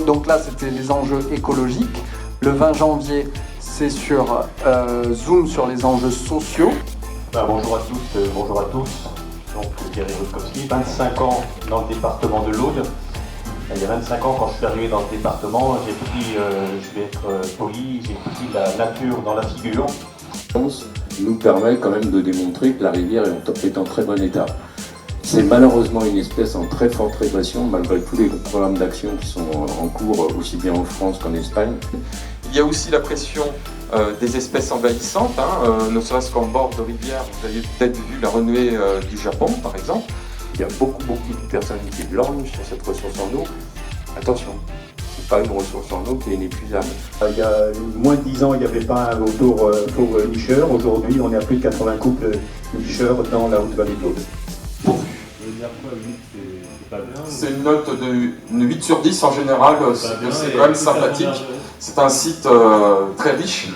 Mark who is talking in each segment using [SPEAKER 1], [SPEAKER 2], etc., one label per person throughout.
[SPEAKER 1] Donc là, c'était les enjeux écologiques. Le 20 janvier, c'est sur Zoom sur les enjeux sociaux.
[SPEAKER 2] Bonjour à toutes, bonjour à tous. Donc Thierry Rutkowski, 25 ans dans le département de l'Aude. Il y a 25 ans, quand je suis arrivé dans le département, j'ai pris, je vais être poli, j'ai pris la nature dans la figure.
[SPEAKER 3] Nous permet quand même de démontrer que la rivière est en très bon état. C'est malheureusement une espèce en très forte régression, malgré tous les programmes d'action qui sont en cours, aussi bien en France qu'en Espagne.
[SPEAKER 4] Il y a aussi la pression des espèces envahissantes, ne serait-ce qu'en bord de rivière. Vous avez peut-être vu la renouée du Japon, par exemple.
[SPEAKER 3] Il y a beaucoup de personnalités blanches sur cette ressource en eau. Attention, c'est pas une ressource en eau qui est inépuisable.
[SPEAKER 2] Il y a moins de 10 ans, il n'y avait pas un retour pour nicheurs. Aujourd'hui, on est à plus de 80 couples nicheurs dans la Haute-Vallée de l'Aude.
[SPEAKER 4] C'est une note de 8 sur 10 en général, c'est quand même sympathique. C'est un site très riche.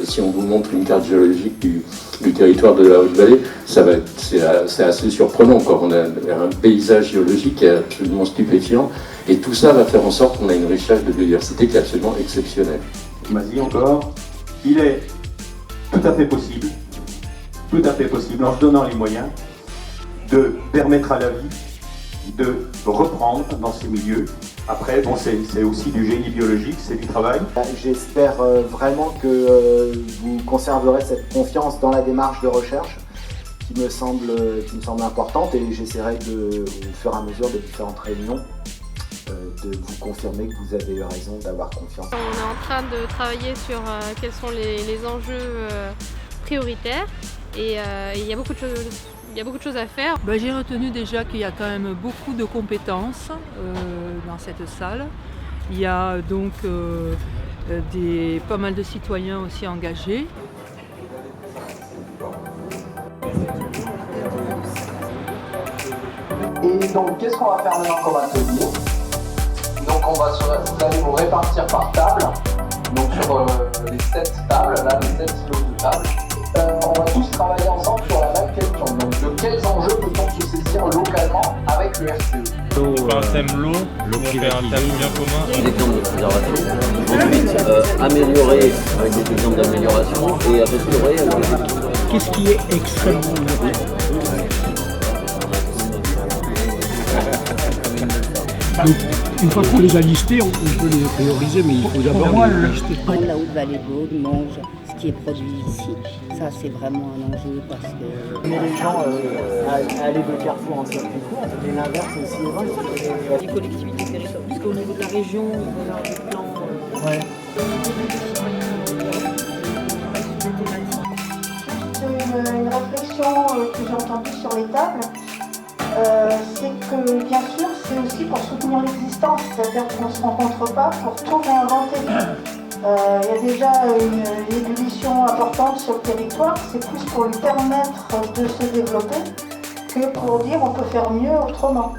[SPEAKER 3] Si on vous montre une carte géologique du territoire de la Haute-Vallée, c'est assez surprenant, quoi. On a un paysage géologique qui est absolument stupéfiant, et tout ça va faire en sorte qu'on a une richesse de biodiversité qui est absolument exceptionnelle.
[SPEAKER 2] Il m'a dit encore, il est tout à fait possible, en se donnant les moyens, de permettre à la vie de reprendre dans ces milieux. Après, bon, c'est aussi du génie biologique, c'est du travail.
[SPEAKER 5] J'espère vraiment que vous conserverez cette confiance dans la démarche de recherche qui me semble importante, et j'essaierai de, au fur et à mesure de différentes réunions, de vous confirmer que vous avez eu raison d'avoir confiance.
[SPEAKER 6] On est en train de travailler sur quels sont les enjeux prioritaires, et il y a beaucoup de choses à faire.
[SPEAKER 7] J'ai retenu déjà qu'il y a quand même beaucoup de compétences dans cette salle. Il y a donc pas mal de citoyens aussi engagés.
[SPEAKER 1] Et donc, qu'est-ce qu'on va faire maintenant comme atelier? Donc, vous allez vous répartir par table. Donc, sur les 7 tables, là, les 7 silos de table. On va tous travailler ensemble sur la même question. Donc, de quels enjeux peut-on se saisir localement avec le RCE?
[SPEAKER 8] On fait un thème l'eau, on fait un thème bien commun.
[SPEAKER 9] Des exemples de préservation. Ensuite, améliorer avec des exemples d'amélioration et restaurer avec des exemples.
[SPEAKER 10] Qu'est-ce qui est extrêmement important? Donc, une fois qu'on les a listés, on peut les prioriser, mais il faut d'abord les lister.
[SPEAKER 11] La Haute-Vallée de l'Aude mange ce qui est produit ici. Ça, c'est vraiment un enjeu parce que...
[SPEAKER 5] Mais les gens à aller de Carrefour en circuit court, et l'inverse aussi est vrai.
[SPEAKER 7] Les collectivités territoriales, puisqu'au niveau de la région, on a des plans...
[SPEAKER 12] Juste une réflexion que j'ai entendue sur les tables. C'est que bien sûr c'est aussi pour soutenir l'existence, c'est-à-dire qu'on ne se rencontre pas pour tout réinventer. Il y a déjà une ébullition importante sur le territoire, c'est plus pour lui permettre de se développer que pour dire on peut faire mieux autrement.